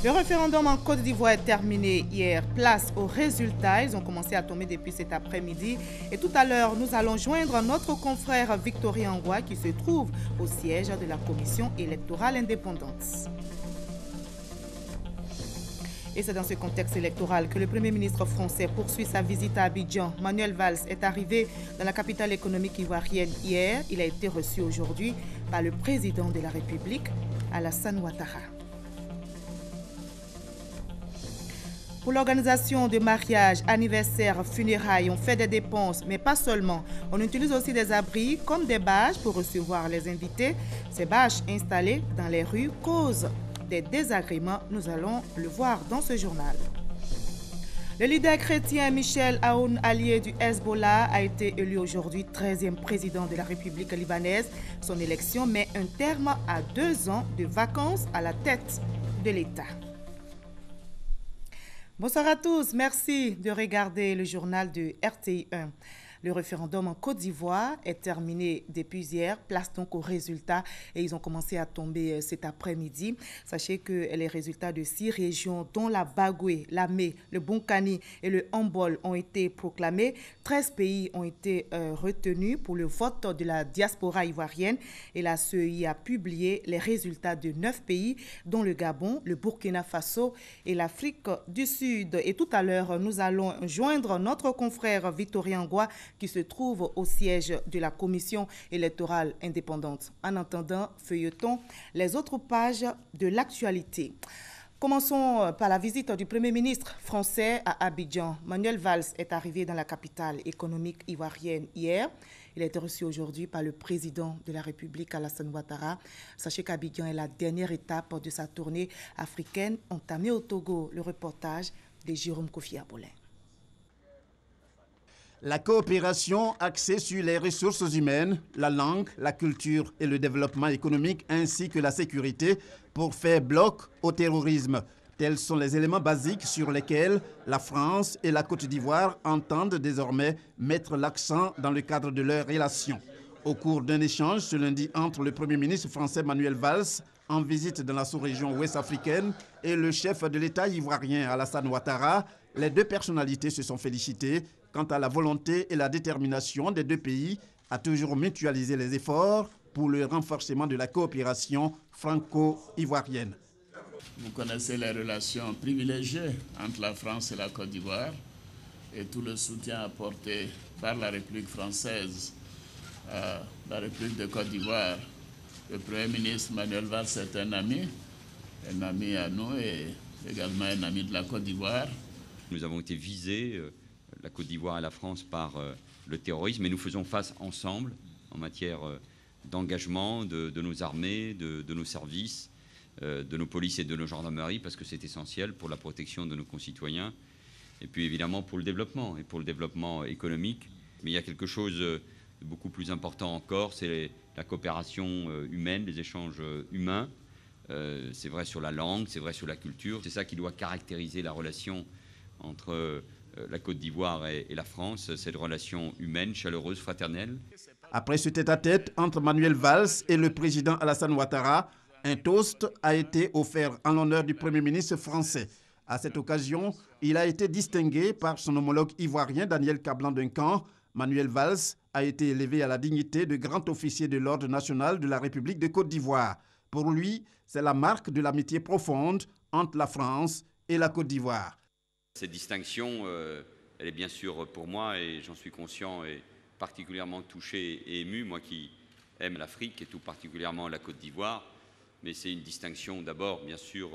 Le référendum en Côte d'Ivoire est terminé hier. Place aux résultats. Ils ont commencé à tomber depuis cet après-midi. Et tout à l'heure, nous allons joindre notre confrère Victorien Ngoua qui se trouve au siège de la Commission électorale indépendante. Et c'est dans ce contexte électoral que le Premier ministre français poursuit sa visite à Abidjan. Manuel Valls est arrivé dans la capitale économique ivoirienne hier. Il a été reçu aujourd'hui par le président de la République, Alassane Ouattara. Pour l'organisation de mariages, anniversaires, funérailles, on fait des dépenses, mais pas seulement. On utilise aussi des abris comme des bâches pour recevoir les invités. Ces bâches installées dans les rues causent des désagréments. Nous allons le voir dans ce journal. Le leader chrétien Michel Aoun, allié du Hezbollah, a été élu aujourd'hui 13e président de la République libanaise. Son élection met un terme à 2 ans de vacances à la tête de l'État. Bonsoir à tous, merci de regarder le journal de RTI 1. Le référendum en Côte d'Ivoire est terminé depuis hier. Place donc aux résultats et ils ont commencé à tomber cet après-midi. Sachez que les résultats de 6 régions, dont la Bagoué, la Mé, le Bonkani et le Hambol, ont été proclamés. 13 pays ont été retenus pour le vote de la diaspora ivoirienne. Et la CEI a publié les résultats de 9 pays, dont le Gabon, le Burkina Faso et l'Afrique du Sud. Et tout à l'heure, nous allons joindre notre confrère Victorien Ngoua qui se trouve au siège de la Commission électorale indépendante. En attendant, feuilletons les autres pages de l'actualité. Commençons par la visite du Premier ministre français à Abidjan. Manuel Valls est arrivé dans la capitale économique ivoirienne hier. Il a été reçu aujourd'hui par le président de la République, Alassane Ouattara. Sachez qu'Abidjan est la dernière étape de sa tournée africaine entamée au Togo. Le reportage de Jérôme Kofi Abolin. La coopération axée sur les ressources humaines, la langue, la culture et le développement économique ainsi que la sécurité pour faire bloc au terrorisme. Tels sont les éléments basiques sur lesquels la France et la Côte d'Ivoire entendent désormais mettre l'accent dans le cadre de leurs relations. Au cours d'un échange ce lundi entre le Premier ministre français Manuel Valls, en visite dans la sous-région ouest africaine, et le chef de l'État ivoirien Alassane Ouattara, les deux personnalités se sont félicitées quant à la volonté et la détermination des deux pays à toujours mutualiser les efforts pour le renforcement de la coopération franco-ivoirienne. Vous connaissez les relations privilégiées entre la France et la Côte d'Ivoire et tout le soutien apporté par la République française à la République de Côte d'Ivoire. Le Premier ministre Manuel Valls est un ami à nous et également un ami de la Côte d'Ivoire. Nous avons été visés, la Côte d'Ivoire et la France, par le terrorisme, et nous faisons face ensemble en matière d'engagement de nos armées, de nos services, de nos polices et de nos gendarmeries, parce que c'est essentiel pour la protection de nos concitoyens, et puis évidemment pour le développement économique. Mais il y a quelque chose de beaucoup plus important encore, c'est la coopération humaine, les échanges humains. C'est vrai sur la langue, c'est vrai sur la culture. C'est ça qui doit caractériser la relation entre la Côte d'Ivoire et la France, cette relation humaine, chaleureuse, fraternelle. Après ce tête-à-tête entre Manuel Valls et le président Alassane Ouattara, un toast a été offert en l'honneur du Premier ministre français. À cette occasion, il a été distingué par son homologue ivoirien Daniel Kablan-Duncan. Manuel Valls a été élevé à la dignité de grand officier de l'Ordre national de la République de Côte d'Ivoire. Pour lui, c'est la marque de l'amitié profonde entre la France et la Côte d'Ivoire. Cette distinction, elle est bien sûr pour moi, et j'en suis conscient, et particulièrement touché et ému, moi qui aime l'Afrique et tout particulièrement la Côte d'Ivoire. Mais c'est une distinction d'abord, bien sûr,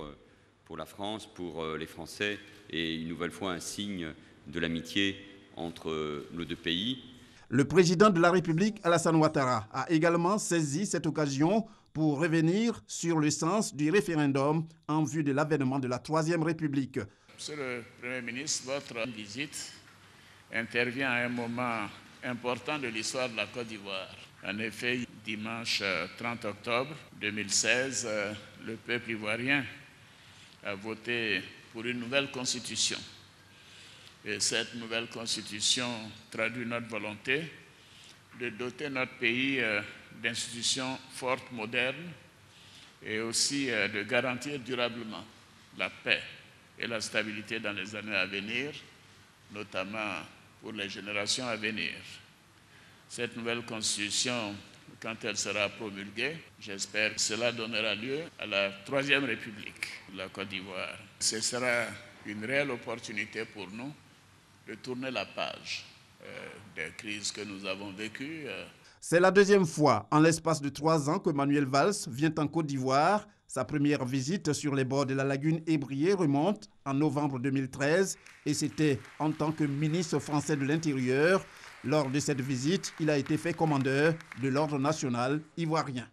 pour la France, pour les Français, et une nouvelle fois un signe de l'amitié entre nos deux pays. Le président de la République, Alassane Ouattara, a également saisi cette occasion pour revenir sur le sens du référendum en vue de l'avènement de la Troisième République. Monsieur le Premier ministre, votre visite intervient à un moment important de l'histoire de la Côte d'Ivoire. En effet, dimanche 30 octobre 2016, le peuple ivoirien a voté pour une nouvelle constitution. Et cette nouvelle constitution traduit notre volonté de doter notre pays d'institutions fortes, modernes, et aussi de garantir durablement la paix et la stabilité dans les années à venir, notamment pour les générations à venir. Cette nouvelle constitution, quand elle sera promulguée, j'espère que cela donnera lieu à la Troisième République de la Côte d'Ivoire. Ce sera une réelle opportunité pour nous de tourner la page des crises que nous avons vécues. C'est la deuxième fois en l'espace de 3 ans que Manuel Valls vient en Côte d'Ivoire. Sa première visite sur les bords de la lagune Ébrié remonte en novembre 2013 et c'était en tant que ministre français de l'Intérieur. Lors de cette visite, il a été fait commandeur de l'Ordre national ivoirien.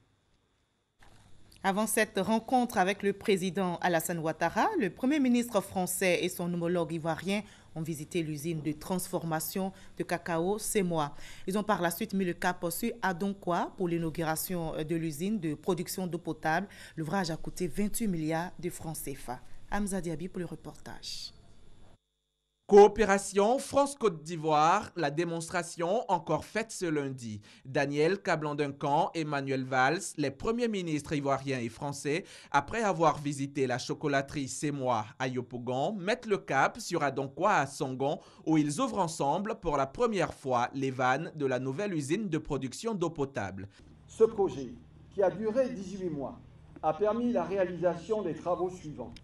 Avant cette rencontre avec le président Alassane Ouattara, le Premier ministre français et son homologue ivoirien ont visité l'usine de transformation de cacao Semois. Ils ont par la suite mis le cap sur Adonkwa pour l'inauguration de l'usine de production d'eau potable. L'ouvrage a coûté 28 milliards de francs CFA. Hamza Diaby pour le reportage. Coopération France-Côte d'Ivoire, la démonstration encore faite ce lundi. Daniel Kablan-Duncan et Manuel Valls, les premiers ministres ivoiriens et français, après avoir visité la chocolaterie Semois à Yopougon, mettent le cap sur Adonkwa à Songon, où ils ouvrent ensemble pour la première fois les vannes de la nouvelle usine de production d'eau potable. Ce projet, qui a duré 18 mois, a permis la réalisation des travaux suivants.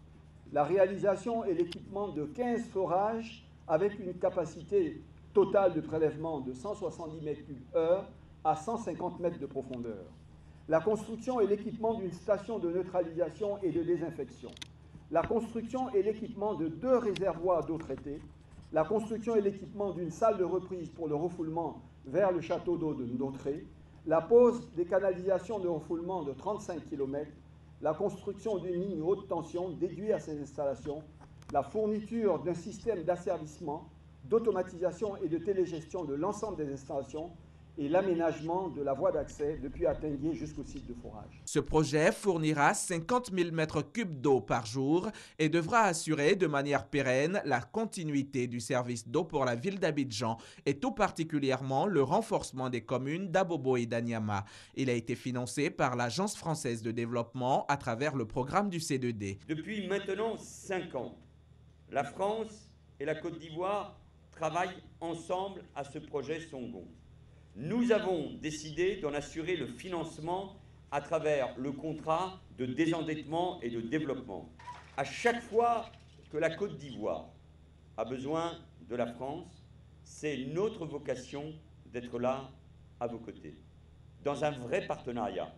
La réalisation et l'équipement de 15 forages avec une capacité totale de prélèvement de 170 m3 à 150 mètres de profondeur. La construction et l'équipement d'une station de neutralisation et de désinfection. La construction et l'équipement de 2 réservoirs d'eau traitée. La construction et l'équipement d'une salle de reprise pour le refoulement vers le château d'eau de Ndotré. La pose des canalisations de refoulement de 35 km. La construction d'une ligne haute tension dédiée à ces installations, la fourniture d'un système d'asservissement, d'automatisation et de télégestion de l'ensemble des installations et l'aménagement de la voie d'accès depuis Atinguier jusqu'au site de forage. Ce projet fournira 50 000 m3 d'eau par jour et devra assurer de manière pérenne la continuité du service d'eau pour la ville d'Abidjan et tout particulièrement le renforcement des communes d'Abobo et d'Anyama. Il a été financé par l'Agence française de développement à travers le programme du C2D. Depuis maintenant 5 ans, la France et la Côte d'Ivoire travaillent ensemble à ce projet Songon. Nous avons décidé d'en assurer le financement à travers le contrat de désendettement et de développement. À chaque fois que la Côte d'Ivoire a besoin de la France, c'est notre vocation d'être là à vos côtés. Dans un vrai partenariat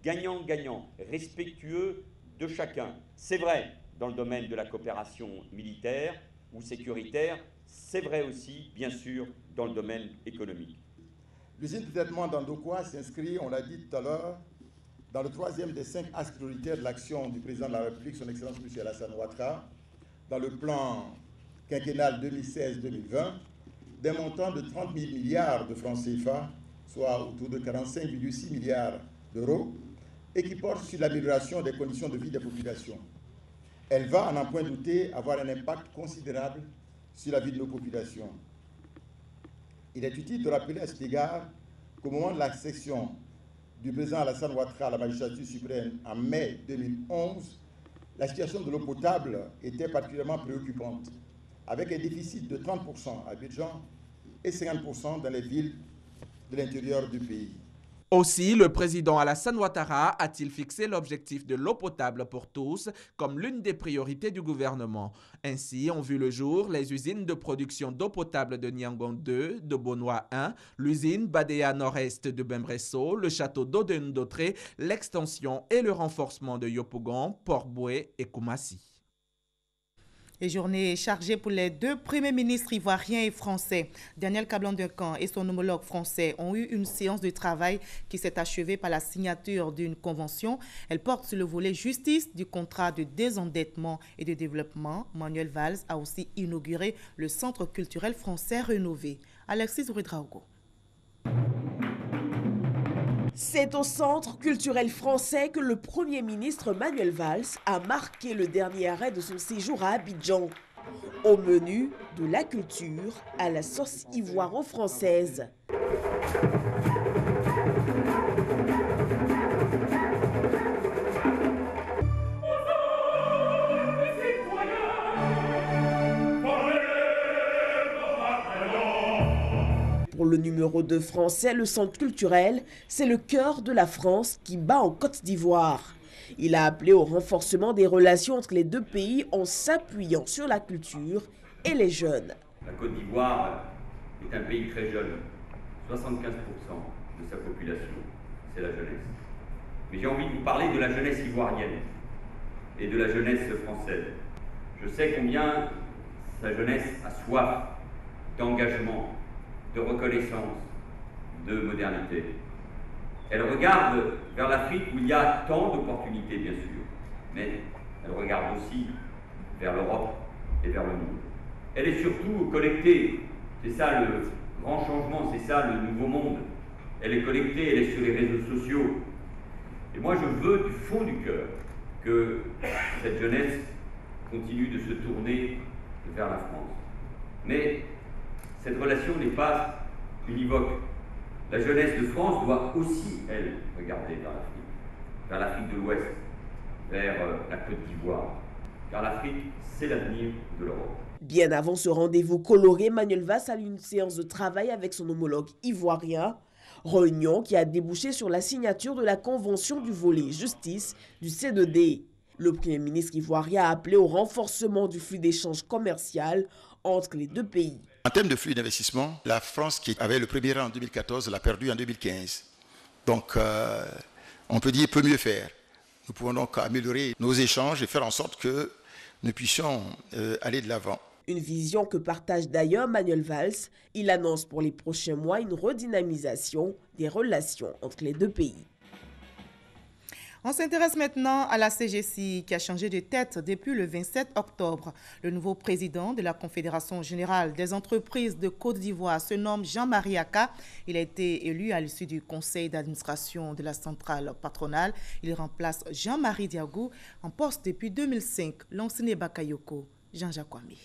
gagnant-gagnant, respectueux de chacun. C'est vrai dans le domaine de la coopération militaire ou sécuritaire, c'est vrai aussi, bien sûr, dans le domaine économique. L'usine de traitement d'Adonkwa s'inscrit, on l'a dit tout à l'heure, dans le 3e des 5 axes prioritaires de l'action du président de la République, son Excellence M. Alassane Ouattara, dans le plan quinquennal 2016-2020, d'un montant de 30 000 milliards de francs CFA, soit autour de 45,6 milliards d'euros, et qui porte sur l'amélioration des conditions de vie des populations. Elle va, à n'en point douter, avoir un impact considérable sur la vie de nos populations. Il est utile de rappeler à cet égard qu'au moment de l'accession du président Alassane Ouattara à la magistrature suprême en mai 2011, la situation de l'eau potable était particulièrement préoccupante, avec un déficit de 30% à Abidjan et 50% dans les villes de l'intérieur du pays. Aussi, le président Alassane Ouattara a-t-il fixé l'objectif de l'eau potable pour tous comme l'une des priorités du gouvernement. Ainsi ont vu le jour les usines de production d'eau potable de Niangon 2, de Bonois 1, l'usine Badea Nord-Est de Bembresso, le château d'eau de Ndotré, l'extension et le renforcement de Yopougon, Port-Boué et Koumassi. Et journée chargée pour les 2 premiers ministres ivoiriens et français. Daniel Kablan-Duncan et son homologue français ont eu une séance de travail qui s'est achevée par la signature d'une convention. Elle porte sur le volet justice du contrat de désendettement et de développement. Manuel Valls a aussi inauguré le centre culturel français rénové. Alexis Ouredraogo. C'est au Centre culturel français que le Premier ministre Manuel Valls a marqué le dernier arrêt de son séjour à Abidjan. Au menu, de la culture à la sauce ivoiro-française. Pour le numéro 2 français, le centre culturel, c'est le cœur de la France qui bat en Côte d'Ivoire. Il a appelé au renforcement des relations entre les deux pays en s'appuyant sur la culture et les jeunes. La Côte d'Ivoire est un pays très jeune. 75% de sa population, c'est la jeunesse. Mais j'ai envie de vous parler de la jeunesse ivoirienne et de la jeunesse française. Je sais combien sa jeunesse a soif d'engagement, de reconnaissance, de modernité. Elle regarde vers l'Afrique où il y a tant d'opportunités, bien sûr, mais elle regarde aussi vers l'Europe et vers le monde. Elle est surtout connectée, c'est ça le grand changement, c'est ça le nouveau monde. Elle est connectée, elle est sur les réseaux sociaux. Et moi, je veux du fond du cœur que cette jeunesse continue de se tourner vers la France. Mais cette relation n'est pas univoque. La jeunesse de France doit aussi, elle, regarder vers l'Afrique de l'Ouest, vers la Côte d'Ivoire. Car l'Afrique, c'est l'avenir de l'Europe. Bien avant ce rendez-vous coloré, Manuel Valls a eu une séance de travail avec son homologue ivoirien. Réunion qui a débouché sur la signature de la convention du volet justice du C2D. Le Premier ministre ivoirien a appelé au renforcement du flux d'échanges commercial entre les deux pays. En termes de flux d'investissement, la France, qui avait le premier rang en 2014, l'a perdu en 2015. Donc, on peut dire peut mieux faire. Nous pouvons donc améliorer nos échanges et faire en sorte que nous puissions aller de l'avant. Une vision que partage d'ailleurs Manuel Valls. Il annonce pour les prochains mois une redynamisation des relations entre les deux pays. On s'intéresse maintenant à la CGC qui a changé de tête depuis le 27 octobre. Le nouveau président de la Confédération générale des entreprises de Côte d'Ivoire se nomme Jean-Marie Aka. Il a été élu à l'issue du conseil d'administration de la centrale patronale. Il remplace Jean-Marie Diagou en poste depuis 2005. Lansine Bakayoko, Jean-Jacques Kwame.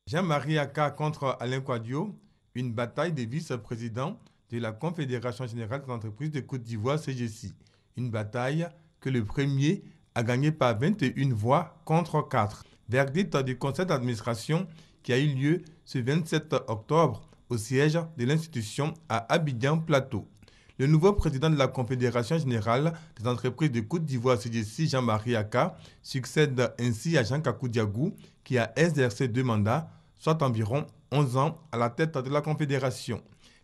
Jean-Marie Aka contre Alain Kouadio, une bataille des vice-présidents de la Confédération générale des entreprises de Côte d'Ivoire, CGC. Une bataille que le premier a gagnée par 21 voix contre 4. Verdict du conseil d'administration qui a eu lieu ce 27 octobre au siège de l'institution à Abidjan Plateau. Le nouveau président de la Confédération générale des entreprises de Côte d'Ivoire, CGC, Jean-Marie Aka, succède ainsi à Jean Kakou Diagou qui a exercé 2 mandats, soit environ 11 ans à la tête de la Confédération.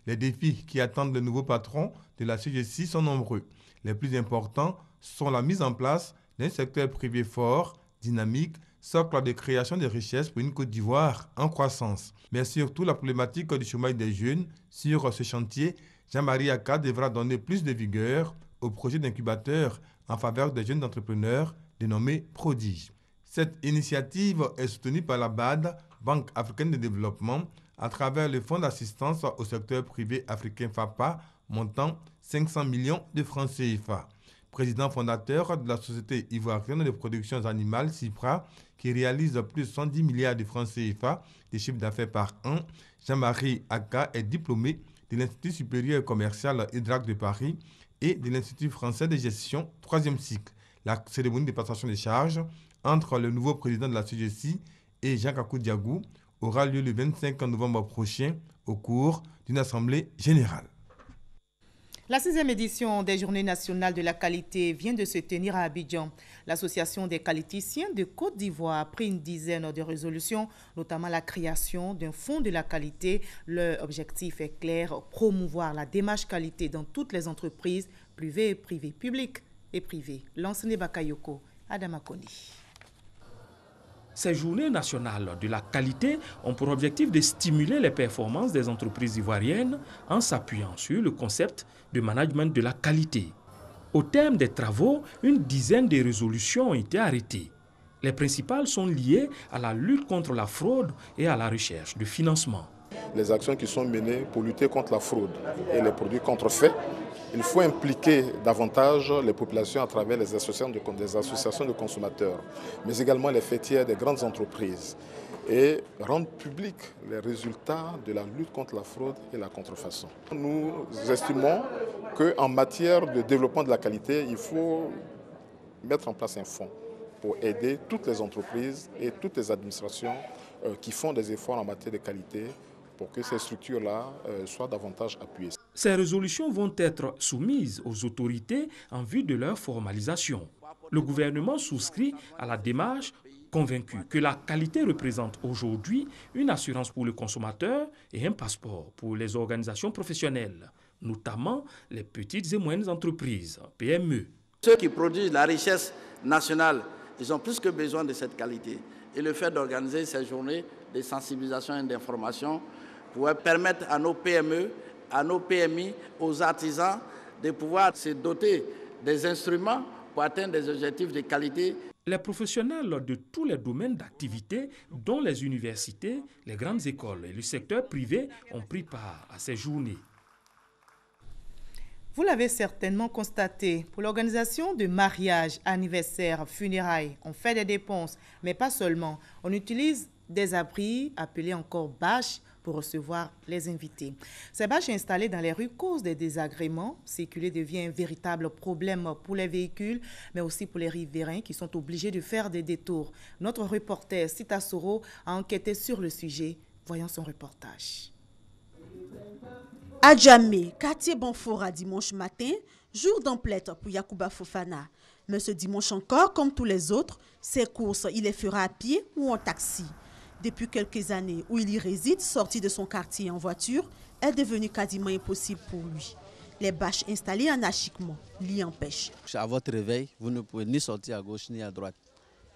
Les défis qui attendent le nouveau patron de la CGC sont nombreux. Les plus importants sont la mise en place d'un secteur privé fort, dynamique, socle de création de richesses pour une Côte d'Ivoire en croissance. Mais surtout la problématique du chômage des jeunes. Sur ce chantier, Jean-Marie Aka devra donner plus de vigueur au projet d'incubateur en faveur des jeunes entrepreneurs dénommé Prodige. Cette initiative est soutenue par la BAD, Banque africaine de développement, à travers le Fonds d'assistance au secteur privé africain FAPA, montant 500 millions de francs CFA. Président fondateur de la Société ivoirienne de production animale, CIPRA, qui réalise plus de 110 milliards de francs CFA de chiffre d'affaires par an, Jean-Marie Aka est diplômé de l'Institut supérieur commercial Hydrac de Paris et de l'Institut français de gestion 3e cycle. La cérémonie de passation des charges entre le nouveau président de la CGC et Jean Kakou Diagou aura lieu le 25 novembre prochain au cours d'une assemblée générale. La 6e édition des Journées nationales de la qualité vient de se tenir à Abidjan. L'Association des qualiticiens de Côte d'Ivoire a pris une dizaine de résolutions, notamment la création d'un fonds de la qualité. Leur objectif est clair, promouvoir la démarche qualité dans toutes les entreprises, privées et privées, publiques et privées. Lansine Bakayoko, Adama Koni. Ces journées nationales de la qualité ont pour objectif de stimuler les performances des entreprises ivoiriennes en s'appuyant sur le concept de management de la qualité. Au terme des travaux, une dizaine de résolutions ont été arrêtées. Les principales sont liées à la lutte contre la fraude et à la recherche de financement. Les actions qui sont menées pour lutter contre la fraude et les produits contrefaits, il faut impliquer davantage les populations à travers les associations de consommateurs, mais également les fêtières des grandes entreprises et rendre publics les résultats de la lutte contre la fraude et la contrefaçon. Nous estimons qu'en matière de développement de la qualité, il faut mettre en place un fonds pour aider toutes les entreprises et toutes les administrations qui font des efforts en matière de qualité pour que ces structures-là soient davantage appuyées. Ces résolutions vont être soumises aux autorités en vue de leur formalisation. Le gouvernement souscrit à la démarche, convaincu que la qualité représente aujourd'hui une assurance pour le consommateur et un passeport pour les organisations professionnelles, notamment les petites et moyennes entreprises, PME. Ceux qui produisent la richesse nationale, ils ont plus que besoin de cette qualité. Et le fait d'organiser ces journées de sensibilisation et d'information pourrait permettre à nos PME, à nos PMI, aux artisans de pouvoir se doter des instruments pour atteindre des objectifs de qualité. Les professionnels de tous les domaines d'activité, dont les universités, les grandes écoles et le secteur privé, ont pris part à ces journées. Vous l'avez certainement constaté, pour l'organisation de mariages, anniversaires, funérailles, on fait des dépenses, mais pas seulement. On utilise des abris, appelés encore bâches, pour recevoir les invités. Ces bâches installées dans les rues causent des désagréments. Circuler devient un véritable problème pour les véhicules, mais aussi pour les riverains qui sont obligés de faire des détours. Notre reporter Sita Soro a enquêté sur le sujet. Voyons son reportage. À Djamé, quartier Bonfora, dimanche matin, jour d'emplette pour Yacouba Fofana. Mais ce dimanche encore, comme tous les autres, ses courses, il les fera à pied ou en taxi. Depuis quelques années où il y réside, sorti de son quartier en voiture, est devenu quasiment impossible pour lui. Les bâches installées anarchiquement l'y empêchent. À votre réveil, vous ne pouvez ni sortir à gauche ni à droite.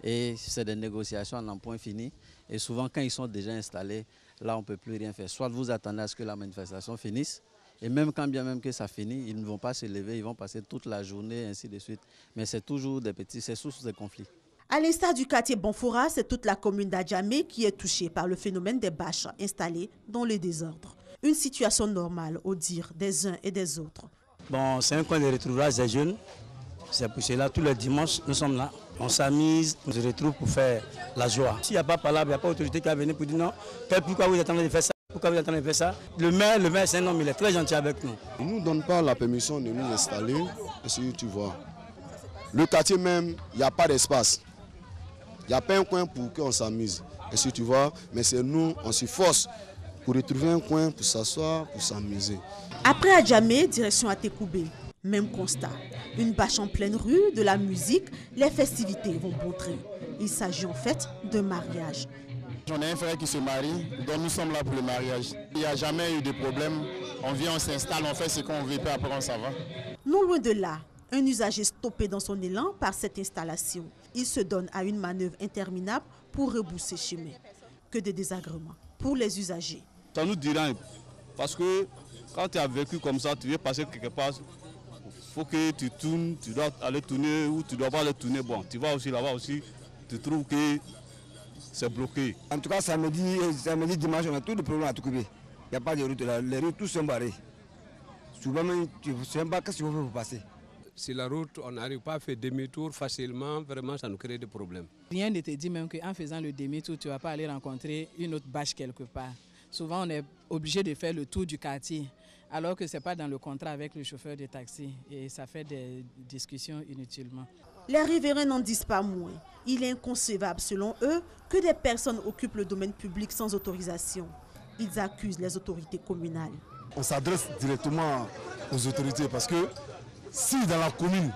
Et c'est des négociations en point fini. Et souvent, quand ils sont déjà installés, là, on ne peut plus rien faire. Soit vous attendez à ce que la manifestation finisse, et même quand bien même que ça finit, ils ne vont pas se lever, ils vont passer toute la journée, ainsi de suite. Mais c'est toujours c'est source de conflits. À l'instar du quartier Bonfora, c'est toute la commune d'Adjamé qui est touchée par le phénomène des bâches installées dans le désordre. Une situation normale au dire des uns et des autres. Bon, c'est un coin de retrouvage des jeunes. C'est pour cela, tous les dimanches, nous sommes là. On s'amuse, on se retrouve pour faire la joie. S'il n'y a pas parlé, il n'y a pas d'autorité qui va venir pour dire non. Pourquoi vous attendez de faire ça? Pourquoi vous attendez de faire ça? Le maire, c'est un homme, il est très gentil avec nous. Il ne nous donne pas la permission de nous installer. Si tu vois, le quartier même, il n'y a pas d'espace. Il n'y a pas un coin pour qu'on s'amuse. Et si tu vois, mais c'est nous, on se force pour retrouver un coin pour s'asseoir, pour s'amuser. Après Adjamé, direction Atekoubé. Même constat. Une bâche en pleine rue, de la musique, les festivités vont bon train. Il s'agit en fait d'un mariage. J'en ai un frère qui se marie, donc nous sommes là pour le mariage. Il n'y a jamais eu de problème. On vient, on s'installe, on fait ce qu'on veut, puis après on s'en va. Non loin de là, un usager stoppé dans son élan par cette installation. Il se donne à une manœuvre interminable pour rebousser chemin. Que de désagréments pour les usagers. Ça nous dérange parce que quand tu as vécu comme ça, tu veux passer quelque part, il faut que tu tournes, tu dois aller tourner ou tu ne dois pas aller tourner. Bon, tu vas aussi là-bas aussi, tu trouves que c'est bloqué. En tout cas, samedi, dimanche, on a tout le problème à Toukoubi. Il n'y a pas de route là, les routes tous sont barrées. Souvent, tu ne sais pas qu'est-ce qu'il faut faire pour passer. Si la route, on n'arrive pas à faire demi-tour facilement, vraiment, ça nous crée des problèmes. Rien ne te dit même qu'en faisant le demi-tour, tu ne vas pas aller rencontrer une autre bâche quelque part. Souvent, on est obligé de faire le tour du quartier, alors que ce n'est pas dans le contrat avec le chauffeur de taxi. Et ça fait des discussions inutilement. Les riverains n'en disent pas moins. Il est inconcevable, selon eux, que des personnes occupent le domaine public sans autorisation. Ils accusent les autorités communales. On s'adresse directement aux autorités parce que si dans la commune,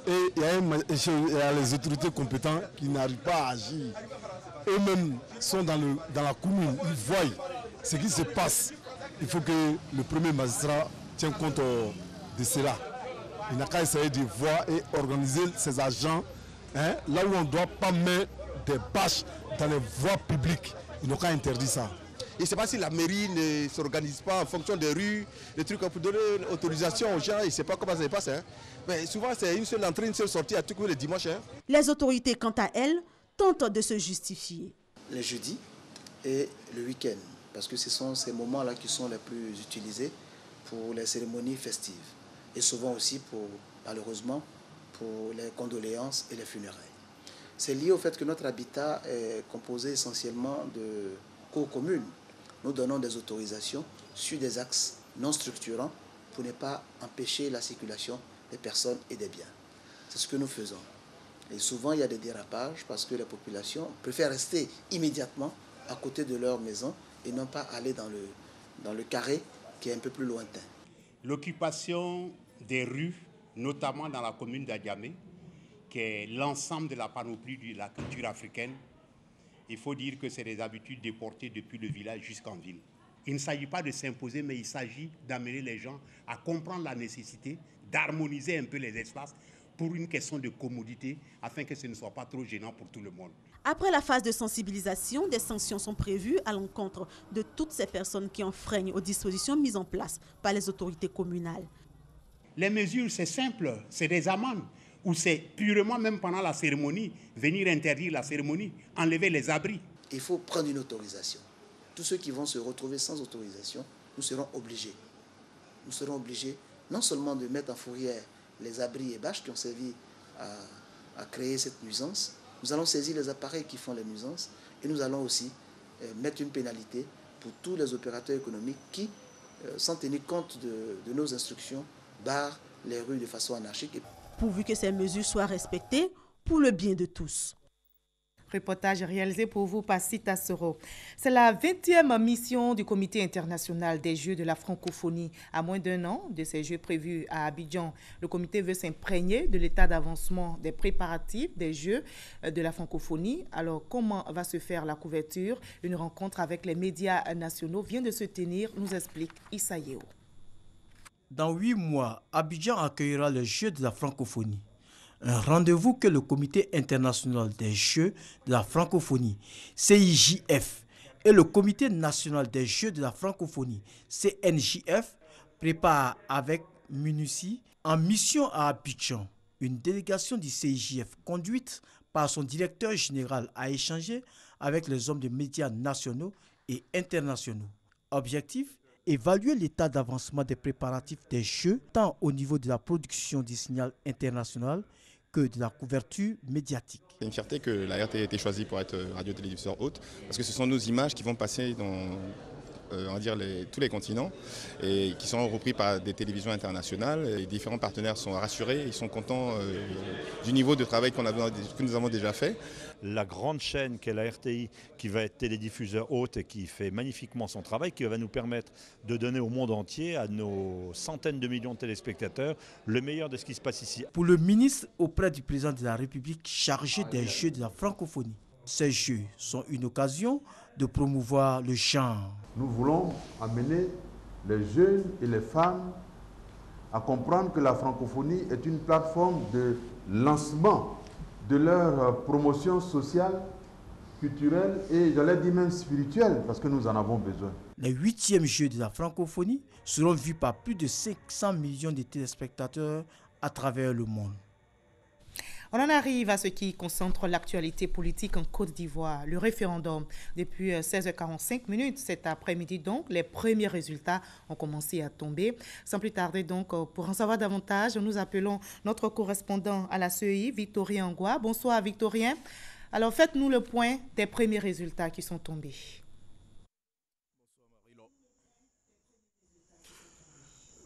il y a les autorités compétentes qui n'arrivent pas à agir, eux-mêmes sont dans la commune, ils voient ce qui se passe. Il faut que le premier magistrat tienne compte de cela. Il n'a qu'à essayer de voir et organiser ses agents là où on ne doit pas mettre des bâches dans les voies publiques. Ils n'ont qu'à interdire ça. Je ne sais pas si la mairie ne s'organise pas en fonction des rues, des trucs pour donner autorisation aux gens. Je ne sais pas comment ça se passe. Mais souvent, c'est une seule entrée, une seule sortie à tout coup le dimanche. Les autorités, quant à elles, tentent de se justifier. Les jeudis et le week-end, parce que ce sont ces moments-là qui sont les plus utilisés pour les cérémonies festives. Et souvent aussi, malheureusement, pour les condoléances et les funérailles. C'est lié au fait que notre habitat est composé essentiellement de cours communes. Nous donnons des autorisations sur des axes non structurants pour ne pas empêcher la circulation des personnes et des biens. C'est ce que nous faisons. Et souvent, il y a des dérapages parce que les populations préfèrent rester immédiatement à côté de leur maison et non pas aller dans dans le carré qui est un peu plus lointain. L'occupation des rues, notamment dans la commune d'Adiamé, qui est l'ensemble de la panoplie de la culture africaine, il faut dire que c'est des habitudes déportées depuis le village jusqu'en ville. Il ne s'agit pas de s'imposer, mais il s'agit d'amener les gens à comprendre la nécessité d'harmoniser un peu les espaces pour une question de commodité, afin que ce ne soit pas trop gênant pour tout le monde. Après la phase de sensibilisation, des sanctions sont prévues à l'encontre de toutes ces personnes qui enfreignent aux dispositions mises en place par les autorités communales. Les mesures, c'est simple, c'est des amendes, ou c'est purement, même pendant la cérémonie, venir interdire la cérémonie, enlever les abris. Il faut prendre une autorisation. Tous ceux qui vont se retrouver sans autorisation, nous serons obligés. Nous serons obligés non seulement de mettre en fourrière les abris et bâches qui ont servi à créer cette nuisance, nous allons saisir les appareils qui font les nuisances et nous allons aussi mettre une pénalité pour tous les opérateurs économiques qui, sans tenir compte de nos instructions, barrent les rues de façon anarchique. Pourvu que ces mesures soient respectées pour le bien de tous. Reportage réalisé pour vous par Sita Soro. C'est la 20e mission du Comité international des Jeux de la francophonie. À moins d'un an de ces Jeux prévus à Abidjan, le comité veut s'imprégner de l'état d'avancement des préparatifs des Jeux de la francophonie. Alors, comment va se faire la couverture? Une rencontre avec les médias nationaux vient de se tenir, nous explique Issa Yeo. Dans 8 mois, Abidjan accueillera les Jeux de la francophonie. Un rendez-vous que le Comité international des Jeux de la francophonie, CIJF, et le Comité national des Jeux de la francophonie, CNJF, préparent avec minutie en mission à Abidjan. Une délégation du CIJF conduite par son directeur général a échangé avec les hommes de médias nationaux et internationaux. Objectif: évaluer l'état d'avancement des préparatifs des Jeux, tant au niveau de la production du signal international que de la couverture médiatique. C'est une fierté que la RT ait été choisie pour être radio-télévision haute, parce que ce sont nos images qui vont passer dans on va dire tous les continents et qui sont repris par des télévisions internationales. Les différents partenaires sont rassurés, ils sont contents du niveau de travail que nous avons déjà fait. La grande chaîne qu'est la RTI, qui va être télédiffuseur haute et qui fait magnifiquement son travail, qui va nous permettre de donner au monde entier, à nos centaines de millions de téléspectateurs, le meilleur de ce qui se passe ici. Pour le ministre auprès du président de la République chargé des Jeux de la francophonie, ces Jeux sont une occasion de promouvoir le genre. Nous voulons amener les jeunes et les femmes à comprendre que la francophonie est une plateforme de lancement de leur promotion sociale, culturelle et, j'allais dire même spirituelle, parce que nous en avons besoin. Les 8e Jeux de la francophonie seront vus par plus de 500 millions de téléspectateurs à travers le monde. On en arrive à ce qui concentre l'actualité politique en Côte d'Ivoire, le référendum. Depuis 16h45 cet après-midi, donc, les premiers résultats ont commencé à tomber. Sans plus tarder, donc, pour en savoir davantage, nous appelons notre correspondant à la CEI, Victorien Angoua. Bonsoir, Victorien. Alors, faites-nous le point des premiers résultats qui sont tombés.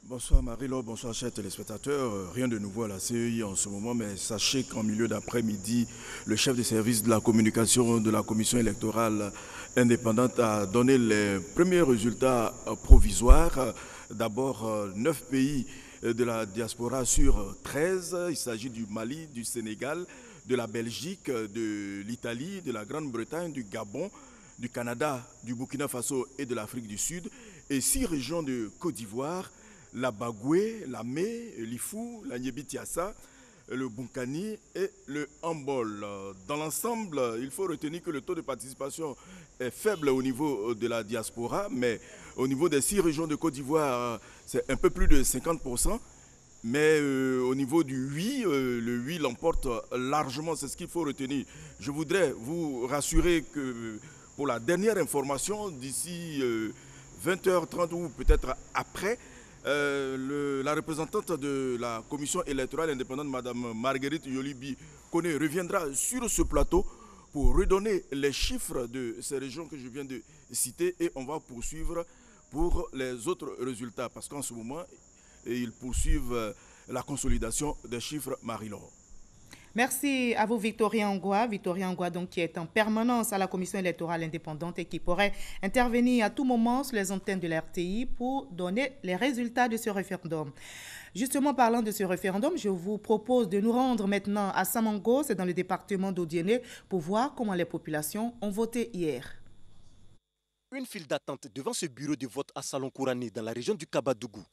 Bonsoir Marie-Laure, bonsoir chers téléspectateurs. Rien de nouveau à la CEI en ce moment, mais sachez qu'en milieu d'après-midi, le chef de service de la communication de la commission électorale indépendante a donné les premiers résultats provisoires. D'abord, 9 pays de la diaspora sur 13. Il s'agit du Mali, du Sénégal, de la Belgique, de l'Italie, de la Grande-Bretagne, du Gabon, du Canada, du Burkina Faso et de l'Afrique du Sud. Et 6 régions de Côte d'Ivoire: la Bagoué, la Mé, l'Ifou, la Nyébitiassa, le Bunkani et le Hambol. Dans l'ensemble, il faut retenir que le taux de participation est faible au niveau de la diaspora, mais au niveau des 6 régions de Côte d'Ivoire, c'est un peu plus de 50%. Mais au niveau du oui, le oui l'emporte largement, c'est ce qu'il faut retenir. Je voudrais vous rassurer que pour la dernière information, d'ici 20h30 ou peut-être après, la représentante de la commission électorale indépendante, Mme Marguerite Yolibi Koné, reviendra sur ce plateau pour redonner les chiffres de ces régions que je viens de citer, et on va poursuivre pour les autres résultats parce qu'en ce moment, ils poursuivent la consolidation des chiffres, Marie-Laure. Merci à vous, Victorien Angoua. Victorien Angoua, donc, qui est en permanence à la Commission électorale indépendante et qui pourrait intervenir à tout moment sur les antennes de la RTI pour donner les résultats de ce référendum. Justement, parlant de ce référendum, je vous propose de nous rendre maintenant à Samango, c'est dans le département d'Odiéné, pour voir comment les populations ont voté hier. Une file d'attente devant ce bureau de vote à Salon-Kourani dans la région du Kabadougou.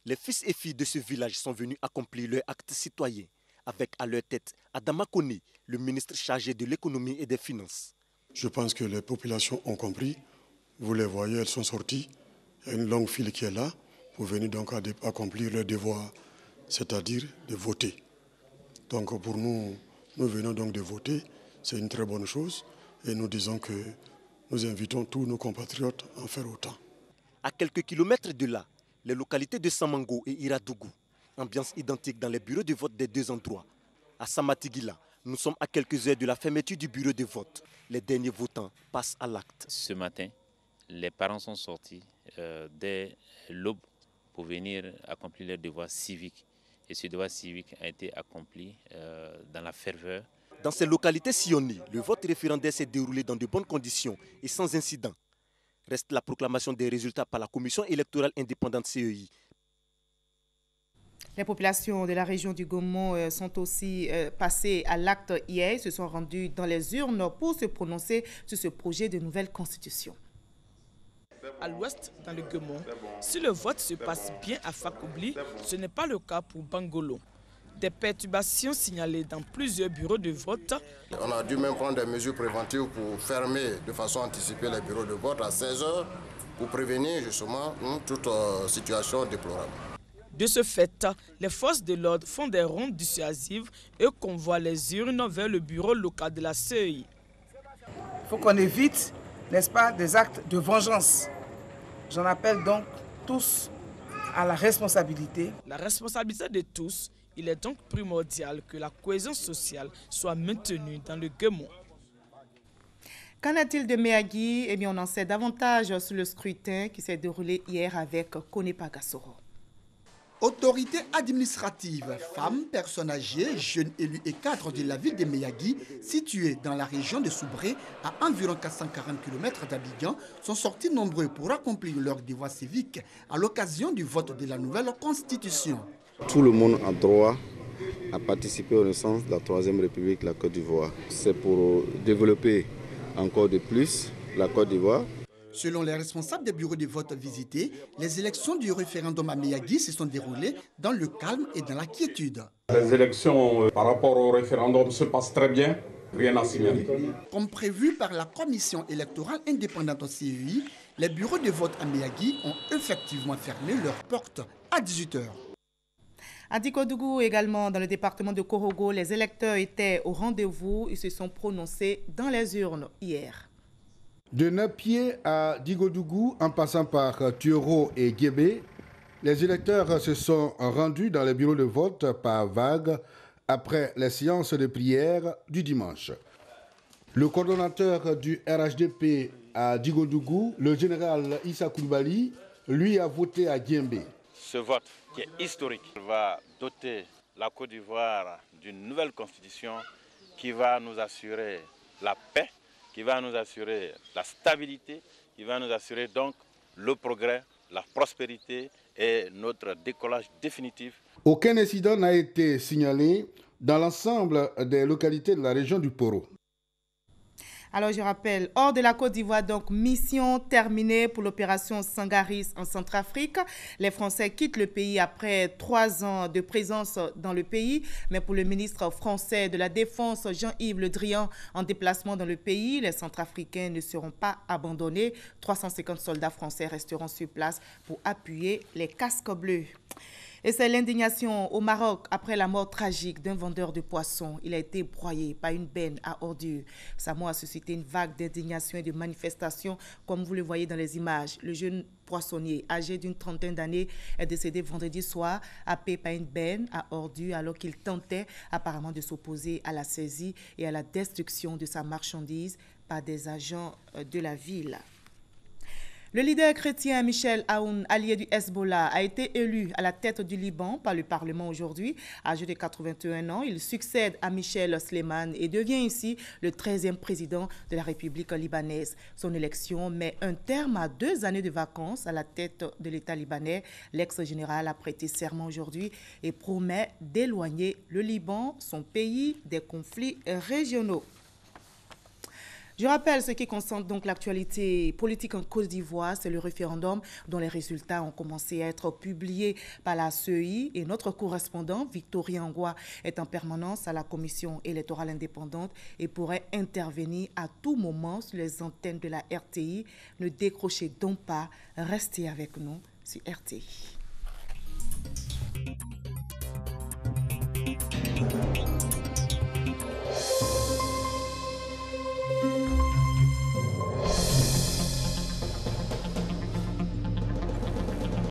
Les fils et filles de ce village sont venus accomplir leur acte citoyen, avec à leur tête Adama Kone, le ministre chargé de l'économie et des finances. Je pense que les populations ont compris. Vous les voyez, elles sont sorties. Il y a une longue file qui est là pour venir donc accomplir leur devoir, c'est-à-dire de voter. Donc pour nous, nous venons donc de voter. C'est une très bonne chose et nous disons que nous invitons tous nos compatriotes à en faire autant. À quelques kilomètres de là, les localités de Samango et Iradougou. Ambiance identique dans les bureaux de vote des deux endroits. À Samatigila, nous sommes à quelques heures de la fermeture du bureau de vote. Les derniers votants passent à l'acte. Ce matin, les parents sont sortis dès l'aube pour venir accomplir leur devoir civique. Et ce devoir civique a été accompli dans la ferveur. Dans ces localités sillonnées, le vote référendaire s'est déroulé dans de bonnes conditions et sans incident. Reste la proclamation des résultats par la Commission électorale indépendante CEI. Les populations de la région du Gaumont sont aussi passées à l'acte hier, se sont rendues dans les urnes pour se prononcer sur ce projet de nouvelle constitution. À l'ouest, dans le Gaumont, si le vote se passe bien à Fakobli, ce n'est pas le cas pour Bangolo. Des perturbations signalées dans plusieurs bureaux de vote. On a dû même prendre des mesures préventives pour fermer de façon anticipée les bureaux de vote à 16 h pour prévenir justement toute situation déplorable. De ce fait, les forces de l'ordre font des rondes dissuasives et convoient les urnes vers le bureau local de la CEI. Il faut qu'on évite, n'est-ce pas, des actes de vengeance. J'en appelle donc tous à la responsabilité. La responsabilité de tous. Il est donc primordial que la cohésion sociale soit maintenue dans le Gaumont. Qu'en est-il de Méagui? Eh bien, on en sait davantage sur le scrutin qui s'est déroulé hier avec Kone Pagassoro. Autorités administratives, femmes, personnes âgées, jeunes élus et cadres de la ville de Méagui, située dans la région de Soubré, à environ 440 km d'Abidjan, sont sortis nombreux pour accomplir leur devoir civique à l'occasion du vote de la nouvelle constitution. Tout le monde a droit à participer aux naissances de la Troisième République, la Côte d'Ivoire. C'est pour développer encore de plus la Côte d'Ivoire. Selon les responsables des bureaux de vote visités, les élections du référendum à Méagui se sont déroulées dans le calme et dans la quiétude. Les élections par rapport au référendum se passent très bien, rien à signaler. Comme prévu par la Commission électorale indépendante CEI, les bureaux de vote à Méagui ont effectivement fermé leurs portes à 18 h. À Dikodougou également, dans le département de Korogo, les électeurs étaient au rendez-vous et se sont prononcés dans les urnes hier. De Napié à Dikodougou, en passant par Tuoro et Guébé, les électeurs se sont rendus dans les bureaux de vote par vague après les séances de prière du dimanche. Le coordonnateur du RHDP à Dikodougou, le général Issa Koulibaly, lui a voté à Guémbé. Ce vote qui est historique va doter la Côte d'Ivoire d'une nouvelle constitution qui va nous assurer la paix, qui va nous assurer la stabilité, qui va nous assurer donc le progrès, la prospérité et notre décollage définitif. Aucun incident n'a été signalé dans l'ensemble des localités de la région du Poro. Alors, je rappelle, hors de la Côte d'Ivoire, donc mission terminée pour l'opération Sangaris en Centrafrique. Les Français quittent le pays après 3 ans de présence dans le pays. Mais pour le ministre français de la Défense, Jean-Yves Le Drian, en déplacement dans le pays, les Centrafricains ne seront pas abandonnés. 350 soldats français resteront sur place pour appuyer les casques bleus. Et c'est l'indignation au Maroc après la mort tragique d'un vendeur de poissons. Il a été broyé par une benne à ordures. Sa mort a suscité une vague d'indignation et de manifestations, comme vous le voyez dans les images. Le jeune poissonnier, âgé d'une 30aine d'années, est décédé vendredi soir, happé par une benne à ordures, alors qu'il tentait apparemment de s'opposer à la saisie et à la destruction de sa marchandise par des agents de la ville. Le leader chrétien Michel Aoun, allié du Hezbollah, a été élu à la tête du Liban par le Parlement aujourd'hui. Âgé de 81 ans, il succède à Michel Sleiman et devient ainsi le 13e président de la République libanaise. Son élection met un terme à 2 années de vacances à la tête de l'État libanais. L'ex-général a prêté serment aujourd'hui et promet d'éloigner le Liban, son pays, des conflits régionaux. Je rappelle ce qui concerne donc l'actualité politique en Côte d'Ivoire, c'est le référendum dont les résultats ont commencé à être publiés par la CEI et notre correspondant Victorien Ngoua est en permanence à la commission électorale indépendante et pourrait intervenir à tout moment sur les antennes de la RTI. Ne décrochez donc pas, restez avec nous sur RTI.